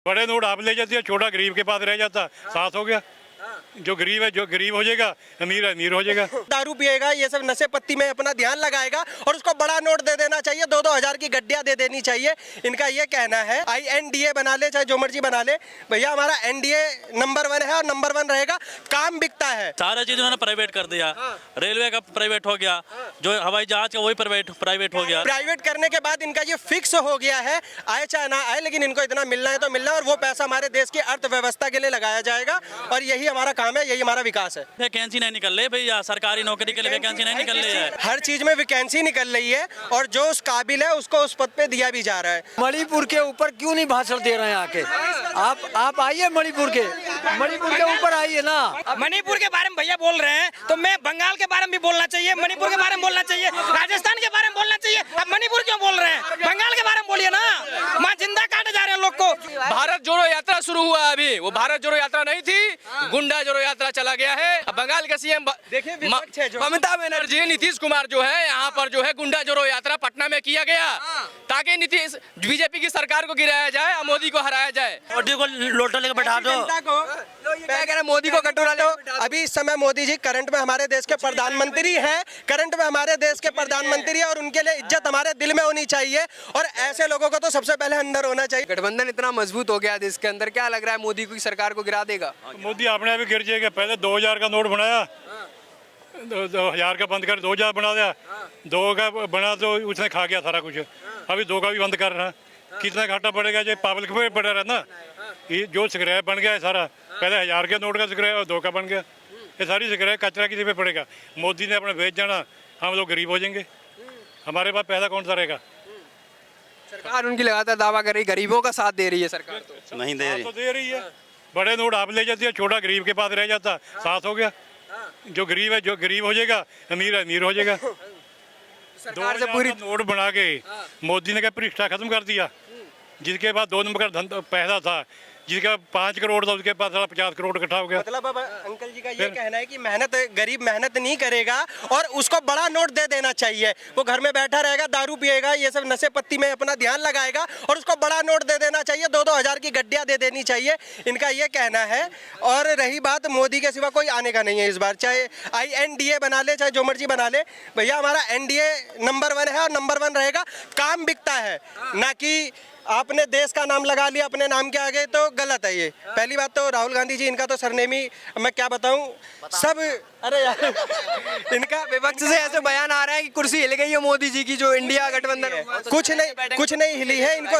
बड़े नोट आप ले जाती है, छोटा गरीब के पास रह जाता, साथ हो गया। जो गरीब हो जाएगा, अमीर हो जाएगा। दारू पिएगा, ये सब नशे पत्ती में अपना ध्यान लगाएगा और उसको बड़ा नोट दे देना चाहिए, 2-2 हजार की गड्डियां दे देनी चाहिए। इनका ये कहना है। INDA बना ले, चाहे जो मर्जी बना ले, भैया हमारा NDA नंबर 1 है और नंबर 1 रहेगा। काम बिकता है, सारा चीज उन्होंने प्राइवेट कर दिया। रेलवे का प्राइवेट हो गया, जो हवाई जहाज का वही प्राइवेट हो गया। प्राइवेट करने के बाद इनका ये फिक्स हो गया है, आए चाहे ना आए, लेकिन इनको इतना मिलना है तो मिलना है, और वो पैसा हमारे देश की अर्थव्यवस्था के लिए लगाया जाएगा और यही हमारा काम है, यही हमारा विकास है। वैकेंसी नहीं निकल रही भैया, सरकारी नौकरी के लिए वैकेंसी नहीं निकल रही है। हर चीज में वैकेंसी निकल रही है और जो उस काबिल है उसको उस पद पे दिया भी जा रहा है। मणिपुर के ऊपर क्यों नहीं भाषण दे रहे हैं आके? आप आइए मणिपुर के ऊपर आइए ना। मणिपुर के बारे में भैया बोल रहे हैं तो मैं बंगाल के बारे में भी बोलना चाहिए, मणिपुर के बारे में बोलना चाहिए, राजस्थान के बारे में बोलना चाहिए। अब मणिपुर क्यों बोल रहे हैं? बंगाल के बारे में बोलिए ना। मां जिंदा काटे जा रहे हैं लोग को। भारत जोड़ो यात्रा शुरू हुआ है अभी, वो भारत जोड़ो यात्रा नहीं थी, गुंडा जोड़ो यात्रा चला गया है। अब बंगाल के CM ममता बनर्जी, नीतीश कुमार जो है यहाँ पर जो है गुंडा जोड़ो यात्रा पटना में किया गया ताकि नीतीश बीजेपी की सरकार को गिराया जाए और मोदी को हराया जाए। मोदी को लोटा लेकर बैठा दो। क्या कह रहे, मोदी को कटोरा लो। अभी इस समय मोदी जी करंट में हमारे देश के प्रधानमंत्री हैं, करंट में हमारे देश के प्रधानमंत्री है और उनके लिए इज्जत हमारे दिल में होनी चाहिए और ऐसे लोगों को तो सबसे पहले अंदर होना चाहिए। गठबंधन इतना मजबूत हो गया देश के अंदर, क्या लग रहा है मोदी की सरकार को गिरा देगा? मोदी अपने भी गिर जाएगा। पहले 2000 का नोट बनाया, 2000 का बंद कर 2000 बना दिया, 2 का बना तो उसने खा गया सारा कुछ। अभी 2 का भी बंद कर रहा है, कितना घाटा पड़ेगा? जो पब्लिक पे पड़ा रहा ना, ये जो स्क्रैप बन गया है सारा, पहले 1000 के नोट का स्क्रैप और 2 का बन गया, ये सारी स्क्रैप कचरा किसी पे पड़ेगा? मोदी ने अपने भेज जाना, हम लोग गरीब हो जाएंगे, हमारे पास पैसा कौन सा रहेगा? सरकार उनकी लगातार दावा कर रही, गरीबों का साथ दे रही है सरकार तो नहीं दे रही। तो दे रही है, बड़े नोट आप ले जाती है, छोटा गरीब के पास रह जाता, साथ हो गया। जो गरीब हो जाएगा, अमीर हो जाएगा। सरकार से पूरी नोट बना के मोदी ने क्या परीक्षा खत्म कर दिया। जिसके पास 2 नंबर का पैसा था, जिसका 5 करोड़ था, उसके पास 50 करोड़ इकट्ठा हो गया। मतलब अब अंकल जी का ये कहना है कि गरीब मेहनत नहीं करेगा और उसको बड़ा नोट दे देना चाहिए। वो घर में बैठा रहेगा, दारू पिएगा, ये सब नशे पत्ती में अपना ध्यान लगाएगा और उसको बड़ा नोट दे देना चाहिए, 2-2 हजार की गड्डियां दे देनी चाहिए। इनका ये कहना है। और रही बात, मोदी के सिवा कोई आने का नहीं है इस बार, चाहे INDA बना ले, चाहे जो मर्जी बना ले, भैया हमारा NDA नंबर 1 है और नंबर 1 रहेगा। काम बिकता है, ना कि आपने देश का नाम लगा लिया अपने नाम के आगे, तो गलत है ये। पहली बात तो राहुल गांधी जी, इनका तो सरनेम ही मैं क्या बताऊं सब। अरे यार इनका विपक्ष से ऐसे बयान आ रहे हैं कि कुर्सी हिल गई है मोदी जी की, जो इंडिया गठबंधन कुछ नहीं हिली है। इनको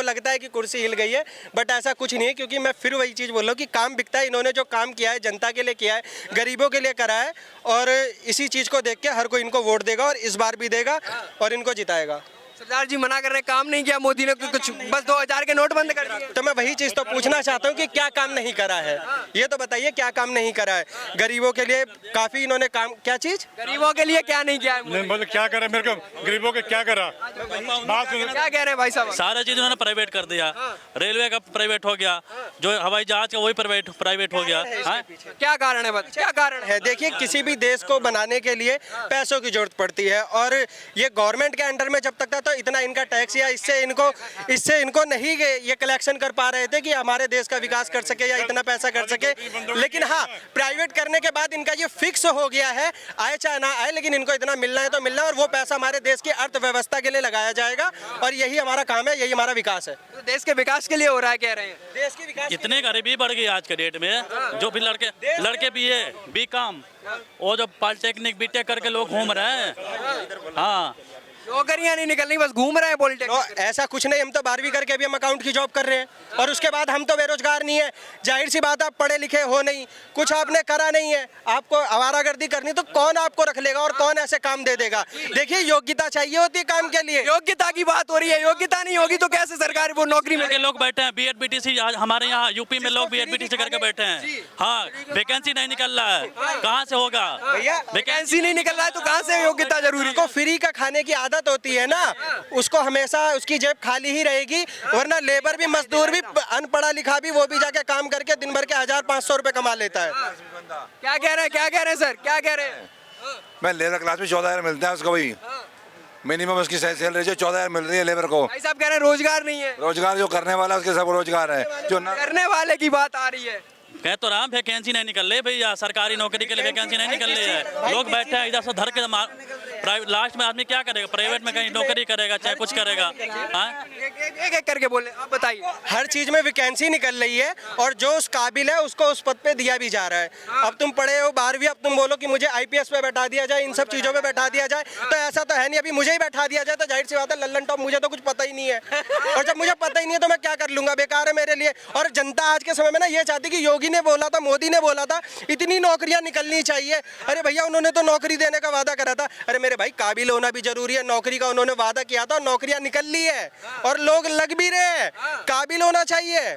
लगता है कि कुर्सी हिल गई है, बट ऐसा कुछ नहीं है। क्योंकि मैं फिर वही चीज़ बोल रहा हूँ कि काम बिकता है। इन्होंने जो काम किया है जनता के लिए किया है, गरीबों के लिए करा है, और इसी चीज़ को देख के हर कोई इनको वोट देगा और इस बार भी देगा और इनको जिताएगा। सरदार जी मना कर रहे, काम नहीं किया मोदी ने कुछ, बस 2000 के नोट बंद कर दिए। तो मैं वही चीज तो पूछना चाहता हूँ कि क्या काम नहीं करा है, ये तो बताइए क्या काम नहीं करा है। गरीबों के लिए काफी इन्होंने काम, क्या चीज गरीबों के लिए क्या नहीं किया है? नहीं मतलब क्या करा, मेरे को गरीबों के क्या करा? बात क्या कह रहे हैं भाई साहब? सारा चीज उन्होंने प्राइवेट कर दिया। रेलवे का प्राइवेट हो गया, जो हवाई जहाज का वही प्राइवेट हो गया। क्या कारण है? क्या कारण है? देखिए, किसी भी देश को बनाने के लिए पैसों की जरूरत पड़ती है और ये गवर्नमेंट के अंडर में जब तक था तो इतना इनका टैक्स या इससे इनको नहीं ये कलेक्शन कर पा रहे थे कि हमारे देश का विकास कर सके या इतना पैसा कर सके। लेकिन हाँ, प्राइवेट करने के बाद इनका ये फिक्स हो गया है, आए चाहे ना आए, लेकिन इनको इतना मिलना है तो मिलना है, और वो पैसा हमारे देश की अर्थव्यवस्था के लिए लगाया जाएगा और यही हमारा काम है, यही हमारा विकास है। तो देश के विकास के लिए हो रहा है, कह रहे हैं। देश की विकास इतने गरीबी बढ़ गई आज के डेट में, जो भी लड़के BA BCom और जो पॉलिटेक्निक BTech करके लोग घूम रहे हैं। हाँ, नौकरियां नहीं निकलनी, बस घूम रहे हैं पॉलिटेक्निक। ऐसा कुछ नहीं, हम तो 12वीं करके भी हम अकाउंट की जॉब कर रहे हैं और उसके बाद हम तो बेरोजगार नहीं है। जाहिर सी बात, आप पढ़े लिखे हो नहीं, कुछ आपने करा नहीं है, आपको आवारागर्दी करनी, तो कौन आपको रख लेगा और कौन ऐसे काम दे देगा? देखिए, योग्यता चाहिए होती है काम के लिए। योग्यता की बात हो रही है, योग्यता नहीं होगी तो कैसे सरकार वो नौकरी में? लोग बैठे हैं B.Ed BTC, हमारे यहाँ यूपी में लोग B.Ed BTC करके बैठे हैं। हाँ, वैकेंसी नहीं निकल रहा है, कहाँ से होगा? वैकेंसी नहीं निकल रहा है तो कहाँ से योग्यता जरूरी? को फ्री का खाने की आदत होती है ना, उसको हमेशा उसकी जेब खाली ही रहेगी, वरना लेबर भी, मजदूर भी, अनपढ़ा लिखा भी, वो भी जाके काम करके दिन भर के 1500 रुपए कमा लेता है। क्या कह रहे हैं सर, क्या कह रहे हैं? मैं लेबर क्लास में 14,000 मिलता है उसको भाई। मिनिमम उसकी सैलरी जो 14,000 मिल रही है लेबर को। भाई साहब कह रहे हैं रोजगार नहीं है। रोजगार जो करने वाला है उसके सब रोजगार है, जो ना करने वाले की बात आ रही है। कह तो रहा वैकेंसी नहीं निकल रही भैया, सरकारी नौकरी के लिए वैकेंसी नहीं निकल रही है। लोग बैठे हैं इधर से धर के प्राइवेट, लास्ट में आदमी क्या करेगा, प्राइवेट में कहीं नौकरी करेगा चाहे कुछ करेगा। एक एक करके बोले, आप बताइए। हर चीज में वैकेंसी निकल रही है और जो उस काबिल है उसको उस पद पे दिया भी जा रहा है। अब तुम पढ़े हो 12वीं, अब तुम बोलो कि मुझे आईपीएस पे बैठा दिया जाए, इन सब चीजों पे बैठा दिया जाए, तो ऐसा तो है नहीं। अभी मुझे ही बैठा दिया जाए तो जाहिर सी बात है लल्लन टॉप, मुझे तो कुछ पता ही नहीं है। और जब मुझे पता ही नहीं है तो मैं क्या कर लूंगा, बेकार है मेरे लिए। और जनता आज के समय में ना ये चाहती कि योगी ने बोला था, मोदी ने बोला था इतनी नौकरियां निकलनी चाहिए। अरे भैया उन्होंने तो नौकरी देने का वादा करा था। अरे मेरे भाई काबिल होना भी जरूरी है, नौकरी का उन्होंने वादा किया था और नौकरियां निकल ली है और लोग लग भी रहे हैं। काबिल होना चाहिए।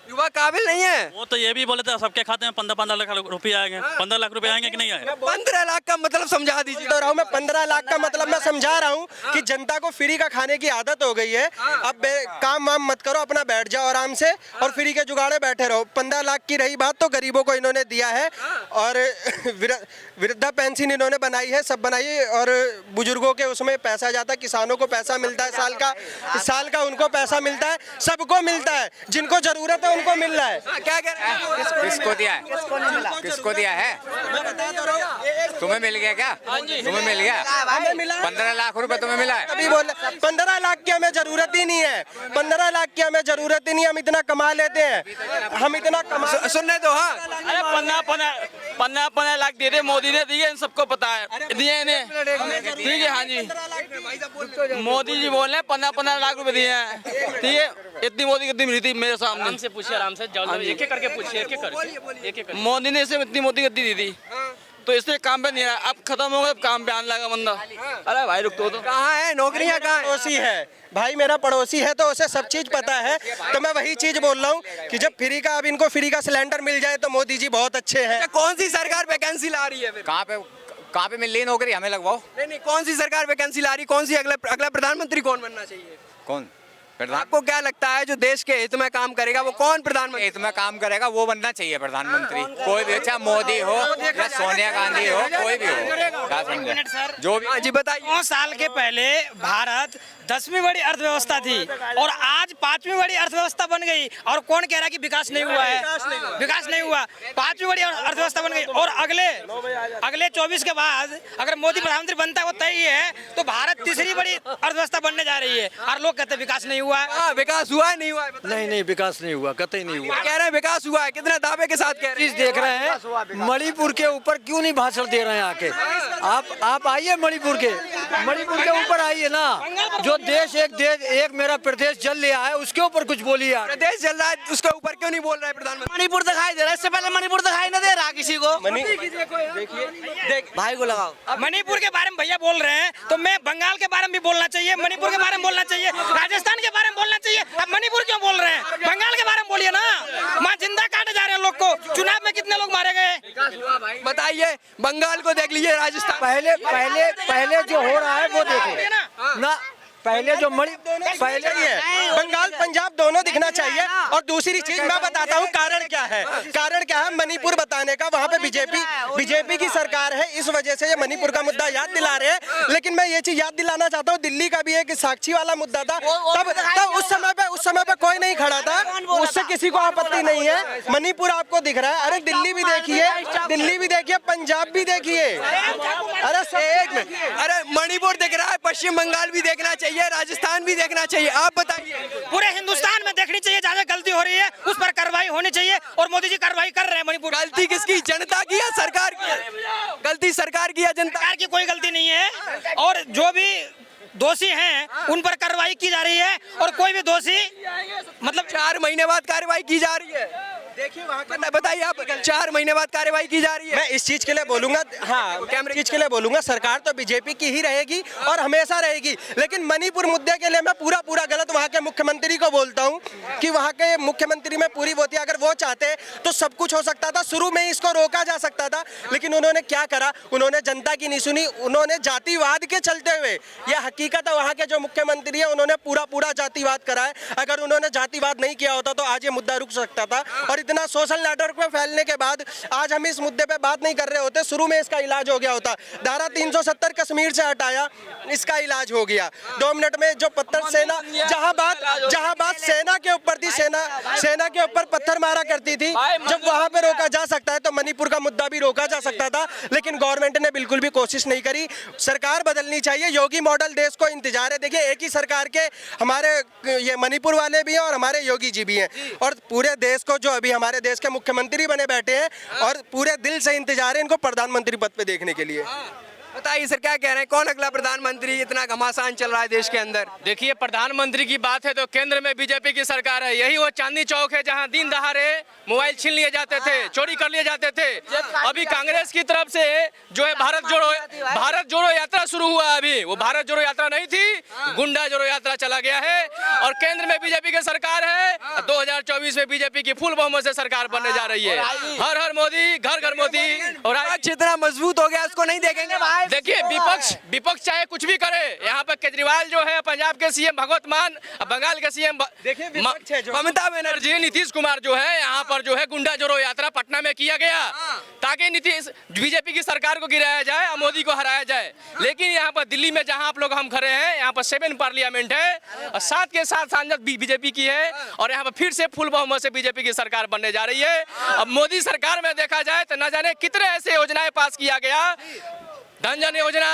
युवा काबिल नहीं है। वो तो ये भी बोले थे सबके खाते में 15-15 लाख रुपए आएंगे। 15 लाख रुपए आएंगे कि नहीं आएंगे? 15 लाख का मतलब समझा दीजिए। तो रहा हूं मैं 15 लाख का मतलब मैं समझा रहा हूं कि जनता को फ्री का खाने की आदत हो गई है। अब काम वाम मत करो, अपना बैठ जाओ आराम से और फ्री के जुगाड़े बैठे रहो। 15 लाख की रही बात तो गरीबों को इन्होंने दिया है और वृद्धा पेंशन इन्होंने बनाई है, सब बनाई है। और बुजुर्गों के उसमें पैसा जाता है, किसानों को पैसा मिलता है साल का उनको पैसा मिलता है, सबको मिलता है, जिनको जरूरत है उनको मिल रहा है। क्या कह रहे हैं? किसको दिया है? किसको दिया है? तुम्हें मिल गया क्या? तुम्हें मिल गया? हमें मिला 15 लाख रुपए तुम्हें मिला है? अभी बोल 15 लाख की हमें जरूरत ही नहीं है। 15 लाख की हमें जरूरत ही नहीं, हम इतना कमा लेते हैं, हम इतना कमा। सुनने दो। हाँ, अरे 15 लाख दे दे, मोदी ने दिए, इन सबको पता है, दिए इन्हें। ठीक है, हाँ जी, मोदी जी बोल रहे हैं 15 लाख रुपए दिए हैं। ठीक है, इतनी मोदी कितनी मिली थी मेरे सामने? आराम से पूछिए, आराम से एक एक करके पूछिए, एक एक करके। मोदी ने इसे इतनी मोदी गद्दी दी थी तो इससे काम पे नहीं आया। अब खत्म हो गया, अब काम पे आने लगा बंदा। अरे भाई रुक तो कहाँ है नौकरियाँ? कहाँ है? पड़ोसी है भाई, मेरा पड़ोसी है तो उसे सब चीज पता है। तो मैं वही चीज बोल रहा हूँ कि जब फ्री का, अब इनको फ्री का सिलेंडर मिल जाए तो मोदी जी बहुत अच्छे हैं। कौन सी सरकार वैकेंसी ला रही है फिर? कहाँ पे मिल रही है नौकरी? हमें लगवाओ। नहीं, कौन सी सरकार वैकेंसी ला रही? कौन सी अगला प्रधानमंत्री कौन बनना चाहिए? कौन आपको क्या लगता है जो देश के हित में काम करेगा वो कौन प्रधानमंत्री? हित में काम करेगा वो बनना चाहिए प्रधानमंत्री। कोई भी, अच्छा मोदी हो या सोनिया गांधी हो, कोई भी हो, क्या समझे जो भी। हाँ जी बताइए। 9 साल के पहले भारत 10वीं बड़ी अर्थव्यवस्था थी और आज 5वीं बड़ी अर्थव्यवस्था बन गई। और कौन कह रहा है कि विकास नहीं हुआ है? विकास नहीं हुआ, 5वीं बड़ी अर्थव्यवस्था बन गई। और अगले 24 के बाद अगर मोदी प्रधानमंत्री बनता है, वो तय ही है, तो भारत तीसरी बड़ी अर्थव्यवस्था बनने जा रही है। और लोग कहते हैं विकास नहीं हुआ है। विकास हुआ है नहीं हुआ है? नहीं विकास नहीं हुआ, कतई नहीं हुआ। कह रहे हैं विकास हुआ है, कितने दावे के साथ कह रहे चीज देख रहे हैं, मणिपुर के ऊपर क्यों नहीं भाषण दे रहे हैं आके? आप आइए मणिपुर के ऊपर आइए ना। जो देश एक मेरा प्रदेश जल लिया है उसके ऊपर कुछ बोलिए यार। प्रदेश जल रहा है, उसके ऊपर क्यों नहीं बोल रहा है प्रधानमंत्री? मणिपुर दिखाई दे रहा है, इससे पहले मणिपुर दिखाई नहीं दे रहा किसी को। भाई को लगाओ। मणिपुर के बारे में भैया बोल रहे हैं तो मैं बंगाल के बारे में भी बोलना चाहिए, मणिपुर के बारे में बोलना चाहिए, राजस्थान के बारे में बोलना चाहिए। अब मणिपुर क्यों बोल रहे हैं? बंगाल के बारे में बोलिए ना। वहाँ जिंदा काटे जा रहे हैं लोग को। चुनाव में कितने लोग मारे गए? बताइए। बंगाल को देख लीजिए, राजस्थान। पहले जो हो रहा है वो देखो ना। पहले जो पहले ही है, बंगाल पंजाब दोनों दिखना चाहिए। और दूसरी चीज मैं बताता हूँ कारण क्या है। मणिपुर बताने का, वहाँ पे बीजेपी की सरकार है, इस वजह से ये मणिपुर का मुद्दा याद दिला रहे हैं। लेकिन मैं ये चीज याद दिलाना चाहता हूँ, दिल्ली का भी एक साक्षी वाला मुद्दा था, तब उस समय पे कोई नहीं खड़ा था, उससे किसी को आपत्ति नहीं है। मणिपुर आपको दिख रहा है, अरे दिल्ली भी देखिए, पंजाब भी देखिए। अरे मणिपुर दिख रहा है, पश्चिम बंगाल भी देखना चाहिए, राजस्थान भी देखना चाहिए। आप बताइए। पूरे हिंदुस्तान में देखनी चाहिए। जहाँ गलती हो रही है उस पर कार्रवाई होनी चाहिए और मोदी जी कार्रवाई कर रहे हैं। मणिपुर गलती किसकी? जनता की या सरकार की? गलती सरकार की या जनता? सरकार की कोई गलती नहीं है और जो भी दोषी हैं उन पर कार्रवाई की जा रही है। और कोई भी दोषी मतलब 4 महीने बाद कार्रवाई की जा रही है। देखिए वहाँ बताइए आप, 4 महीने बाद कार्रवाई की जा रही है। मैं इस चीज के लिए बोलूंगा, हाँ चीज के लिए बोलूंगा, सरकार तो बीजेपी की ही रहेगी और हमेशा रहेगी। लेकिन मणिपुर मुद्दे के लिए मैं पूरा गलत वहाँ के के मुख्यमंत्री को बोलता हूँ कि वहाँ के मुख्यमंत्री में पूरी वो थी, अगर वो चाहते तो सब कुछ हो सकता था, शुरू में ही इसको रोका जा सकता था। लेकिन उन्होंने क्या करा, उन्होंने जनता की नहीं सुनी, उन्होंने जातिवाद के चलते हुए, यह हकीकत है वहाँ के जो मुख्यमंत्री है उन्होंने पूरा जातिवाद करा है। अगर उन्होंने जातिवाद नहीं किया होता तो आज ये मुद्दा रुक सकता था, और इतना सोशल नेटवर्क में फैलने के बाद आज हम इस मुद्दे पे बात नहीं कर रहे होते, शुरू में इसका इलाज हो गया होता। धारा 370 कश्मीर से हटाया, इसका इलाज हो गया 2 मिनट में। जो पत्थर सेना, जहां बात सेना के ऊपर थी, सेना के ऊपर पत्थर मारा करती थी, जब वहां पे रोका जा सकता है तो मणिपुर का मुद्दा भी रोका जा सकता था। लेकिन गवर्नमेंट ने बिल्कुल भी कोशिश नहीं करी। सरकार बदलनी चाहिए, योगी मॉडल देश को इंतजार है। देखिए एक ही सरकार के हमारे ये मणिपुर वाले भी हैं और हमारे योगी जी भी हैं, और पूरे देश को जो अभी हमारे देश के मुख्यमंत्री बने बैठे हैं और पूरे दिल से इंतजार है इनको प्रधानमंत्री पद पे देखने के लिए। बताइए सर, क्या कह रहे हैं, कौन अगला प्रधानमंत्री? इतना घमासान चल रहा है देश के अंदर। देखिए प्रधानमंत्री की बात है तो केंद्र में बीजेपी की सरकार है। यही वो चांदनी चौक है जहां दिन दहाड़े मोबाइल छीन लिए जाते थे, चोरी कर लिए जाते थे। अभी कांग्रेस की तरफ से जो है भारत जोड़ो यात्रा शुरू हुआ। अभी वो भारत जोड़ो यात्रा नहीं थी, गुंडा जोड़ो यात्रा चला गया है। और केंद्र में बीजेपी की सरकार है, 2024 में बीजेपी की फुल बहुमत से सरकार बनने जा रही है। हर हर मोदी, घर घर मोदी। और इतना मजबूत हो गया, उसको नहीं देखेंगे। देखिए विपक्ष चाहे कुछ भी करे, यहाँ पर केजरीवाल जो है, पंजाब के सीएम भगवंत मान, बंगाल के सीएम ममता बनर्जी, नीतीश कुमार जो है, यहाँ पर जो है गुंडा जोड़ो यात्रा पटना में किया गया ताकि नीतीश बीजेपी की सरकार को गिराया जाए और मोदी को हराया जाए। लेकिन यहाँ पर दिल्ली में जहाँ आप लोग हम खड़े हैं, यहाँ पर 7 पार्लियामेंट है और 7 के 7 सांसद बीजेपी की है, और यहाँ पर फिर से फुल बहुमत से बीजेपी की सरकार बनने जा रही है। अब मोदी सरकार में देखा जाए तो न जाने कितने ऐसे योजनाएं पास किया गया। धन जन योजना,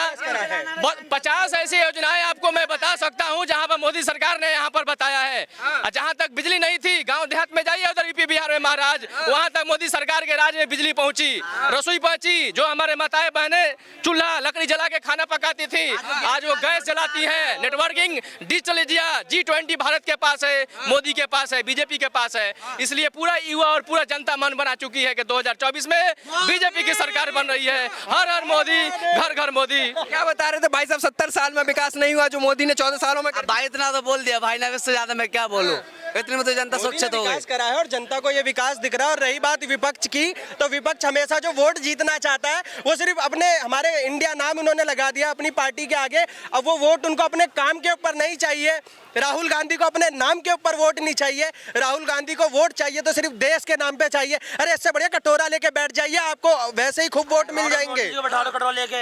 50 ऐसी योजनाएं आपको मैं बता सकता हूं जहां पर मोदी सरकार ने यहां पर बताया है। जहां तक बिजली नहीं थी, गांव देहात में जाइए उधर यूपी बिहार में महाराज, वहां तक मोदी सरकार के राज में बिजली पहुंची, रसोई पहुंची। जो हमारे माताएं बहनें चूल्हा लकड़ी जला के खाना पकाती थी, आज वो गैस जलाती है। Networking, digital India, G20 Bharat के पास है, मोदी के पास है, बीजेपी के पास है। इसलिए पूरा युवा और पूरा जनता मन बना चुकी है कि 2024 में बीजेपी की सरकार बन रही है। हर हर मोदी, घर घर मोदी। क्या बता रहे थे भाई साहब, 70 साल में विकास नहीं हुआ जो मोदी ने 14 सालों में कर। भाई इतना तो बोल दिया भाई ने, इससे ज्यादा मैं क्या बोलूं। इतने में तो जनता सुरक्षित हो गई। विकास करा है और जनता को ये विकास दिख रहा है। और रही बात विपक्ष की, तो विपक्ष हमेशा जो वोट जीतना चाहता है वो सिर्फ अपने, हमारे इंडिया नाम उन्होंने लगा दिया अपनी पार्टी के आगे। अब वो वोट उनको अपने काम के ऊपर नहीं चाहिए। राहुल गांधी को अपने नाम के ऊपर वोट नहीं चाहिए, राहुल गांधी को वोट चाहिए तो सिर्फ देश के नाम पे चाहिए। अरे इससे बढ़िया कटोरा लेके बैठ जाइए, आपको वैसे ही खूब वोट मिल जाएंगे।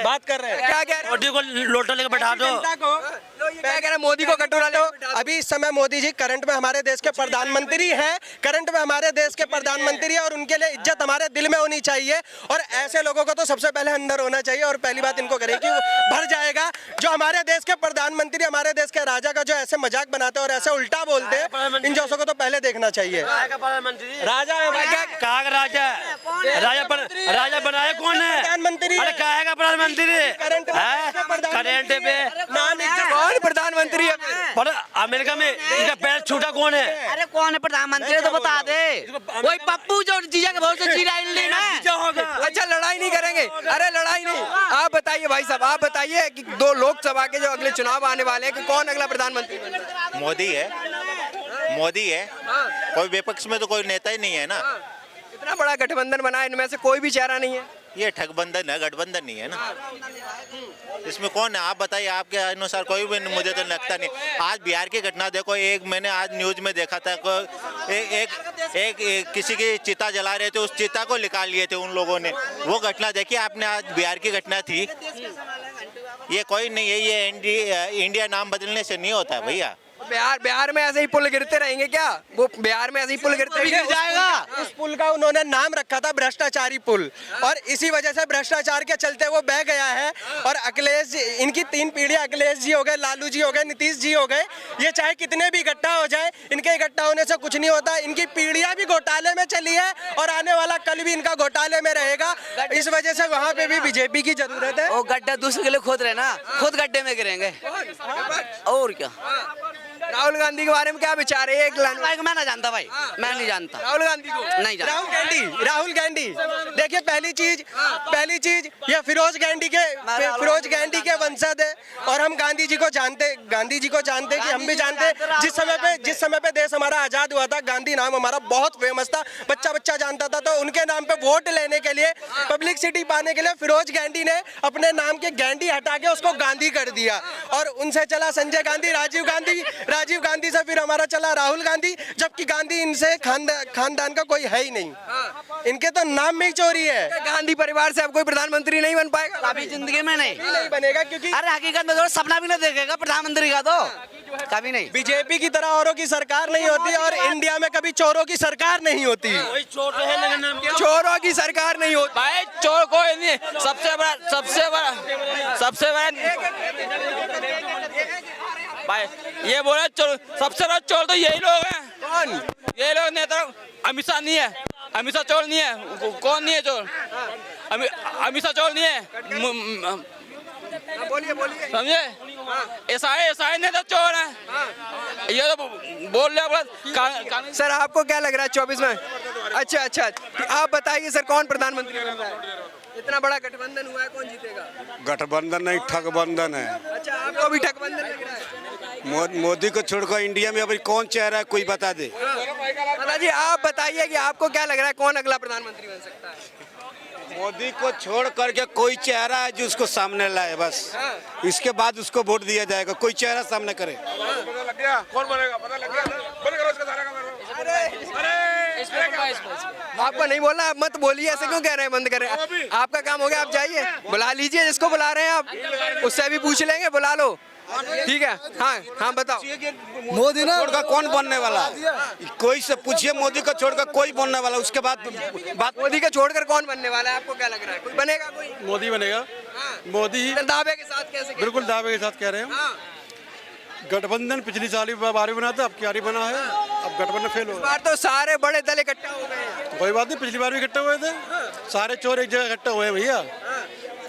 बात कर रहे हैं, क्या कह रहे हैं? मोदी को लोटा लेके बैठा दो। क्या कह रहे हैं, मोदी को कटोरा लो। अभी इस समय मोदी जी करंट में हमारे देश के प्रधानमंत्री हैं, करंट में हमारे देश के प्रधानमंत्री हैं, और उनके लिए इज्जत हमारे दिल में होनी चाहिए। और ऐसे लोगों को तो सबसे पहले अंदर होना चाहिए। और पहली बात इनको करें कि भर जाएगा जो हमारे देश के प्रधानमंत्री, हमारे देश के राजा का जो ऐसे मजाक बनाते हैं और ऐसे उल्टा बोलते हैं, इन जैसों को तो पहले देखना चाहिए। राजा कहाँ का राजा? राजा बनाया कौन है? प्रधानमंत्री। अरे कहाँ का प्रधानमंत्री? करंट पे कौन प्रधानमंत्री है? पर अमेरिका में इनका पैर छूटा कौन है? अरे कौन है प्रधानमंत्री तो बता दे। वही पप्पू जो जीजा के बहुत से जीरा इल्ली ना। अच्छा लड़ाई नहीं करेंगे? अरे लड़ाई नहीं। आप बताइए भाई साहब, आप बताइए कि 2 लोकसभा के जो अगले चुनाव आने वाले हैं कि कौन अगला प्रधानमंत्री बनेगा? मोदी है, मोदी है। कोई विपक्ष में तो कोई नेता ही नहीं है ना। इतना बड़ा गठबंधन बना है, इनमें से कोई भी चेहरा नहीं है। ये ठगबंधन है, गठबंधन नहीं है ना। इसमें कौन है आप बताइए, आपके अनुसार कोई भी मुझे तो लगता नहीं। आज बिहार की घटना देखो, एक मैंने आज न्यूज में देखा था, एक किसी की चिता जला रहे थे, उस चिता को निकाल लिए थे उन लोगों ने। वो घटना देखी आपने, आज बिहार की घटना थी। ये कोई नहीं है, ये इंडिया नाम बदलने से नहीं होता है भैया। बिहार में ऐसे ही पुल गिरते रहेंगे क्या? वो बिहार में ऐसे ही पुल गिरते गिर जाएगा। इस पुल का उन्होंने नाम रखा था भ्रष्टाचारी पुल, और इसी वजह से भ्रष्टाचार के चलते वो बह गया है। और अखिलेश जी, इनकी 3 पीढ़ियां, अखिलेश जी हो गए, लालू जी हो गए, नीतीश जी हो गए, ये चाहे कितने भी इकट्ठा हो जाए, इनके इकट्ठा होने से कुछ नहीं होता। इनकी पीढ़ियां भी घोटाले में चली है और आने वाला कल भी इनका घोटाले में रहेगा। इस वजह से वहाँ पे भी बीजेपी की जरूरत है। वो गड्ढा दूसरे के लिए खोद रहे ना, खुद गड्ढे में गिरेंगे और क्या। राहुल गांधी के बारे में क्या विचार है? एक लाइन भाई को मैं ना जानता भाई, मैं नहीं जानता राहुल गांधी को नहीं जानता। राहुल गांधी देखिए, पहली चीज ये फिरोज गांधी के वंशज है, और हम गांधी जी को जानते कि हम भी जानते, जिस समय पे देश हमारा आजाद हुआ था, गांधी नाम हमारा बहुत फेमस था, बच्चा जानता था। तो उनके नाम पे वोट लेने के लिए, पब्लिसिटी पाने के लिए फिरोज गांधी ने अपने नाम के गांधी हटा के उसको गांधी कर दिया, और उनसे चला संजय गांधी, राजीव गांधी से फिर हमारा चला राहुल गांधी, जबकि गांधी इनसे खानदान का कोई है ही नहीं, इनके तो नाम में ही चोरी है। गांधी परिवार से अब कोई प्रधानमंत्री नहीं बन पाएगा, अभी जिंदगी में नहीं बनेगा, क्योंकि अरे हकीकत में तो सपना भी नहीं देखेगा प्रधानमंत्री का, तो कभी नहीं। बीजेपी की तरह औरों की सरकार नहीं होती, और इंडिया में कभी चोरों की सरकार नहीं होती, चोरों की सरकार नहीं होती भाई। चोर कोई नहीं, सबसे बड़ा भाई ये बोले चोर, सबसे बड़ा चोर तो यही लोग हैं। कौन? ये लोग नेता। अमित शाह नहीं है, अमित शाह चोर नहीं है। कौन नहीं है चोर? अमित शाह चोर नहीं है, बोलिए समझे? ऐसा नेता चोर है, ये तो बोल रहे। सर आपको क्या लग रहा है 24 में? अच्छा, आप बताइए सर, कौन प्रधानमंत्री बन रहा है? इतना बड़ा गठबंधन हुआ है, कौन जीतेगा? गठबंधन नहीं, ठगबंधन है। अच्छा, आपको भी ठगबंधन लग रहा है? मोदी को छोड़कर इंडिया में अभी कौन चेहरा है, कोई बता दे। दादाजी आप बताइए कि आपको क्या लग रहा है, कौन अगला प्रधानमंत्री बन सकता है? मोदी को छोड़ करके कोई चेहरा है जो उसको सामने लाए, बस इसके बाद उसको वोट दिया जाएगा। कोई चेहरा सामने करे। पता लग गया कौन बनेगा, पता लग गया, बंद करो इसका सारा काम। आपको नहीं बोलना, आप मत बोलिए, ऐसे क्यों कह रहे हैं बंद करें? आपका काम हो गया, आप जाइए, बुला लीजिए जिसको बुला रहे हैं आप, उससे भी पूछ लेंगे, बुला लो, ठीक है। हाँ बताओ, मोदी ना छोड़कर कौन बनने वाला? कोई से पूछिए, मोदी को छोड़कर कोई बनने वाला, उसके बाद बात। मोदी को छोड़कर कौन बनने वाला है? आपको क्या लग रहा है, कोई बनेगा? कोई मोदी बनेगा, मोदी दावे के साथ कैसे? बिल्कुल दावे के साथ कह रहे हैं। गठबंधन पिछली साल बार बना था, अब क्या बना है, अब गठबंधन फेल हो इस बार तो सारे बड़े दल इकट्ठा हो गए हैं। कोई बात नहीं, पिछली बार भी इकट्ठे हुए थे, सारे चोर एक जगह इकट्ठा हुए हैं भैया।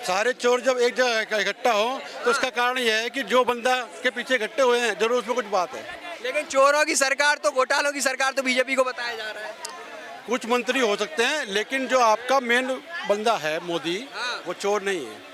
सारे चोर जब एक जगह इकट्ठा हो तो उसका कारण यह है कि जो बंदा के पीछे इकट्ठे हुए हैं, जरूर उसमें कुछ बात है। लेकिन चोरों की सरकार तो, घोटालों की सरकार तो बीजेपी को बताया जा रहा है। कुछ मंत्री हो सकते हैं, लेकिन जो आपका मेन बंदा है मोदी, वो चोर नहीं है।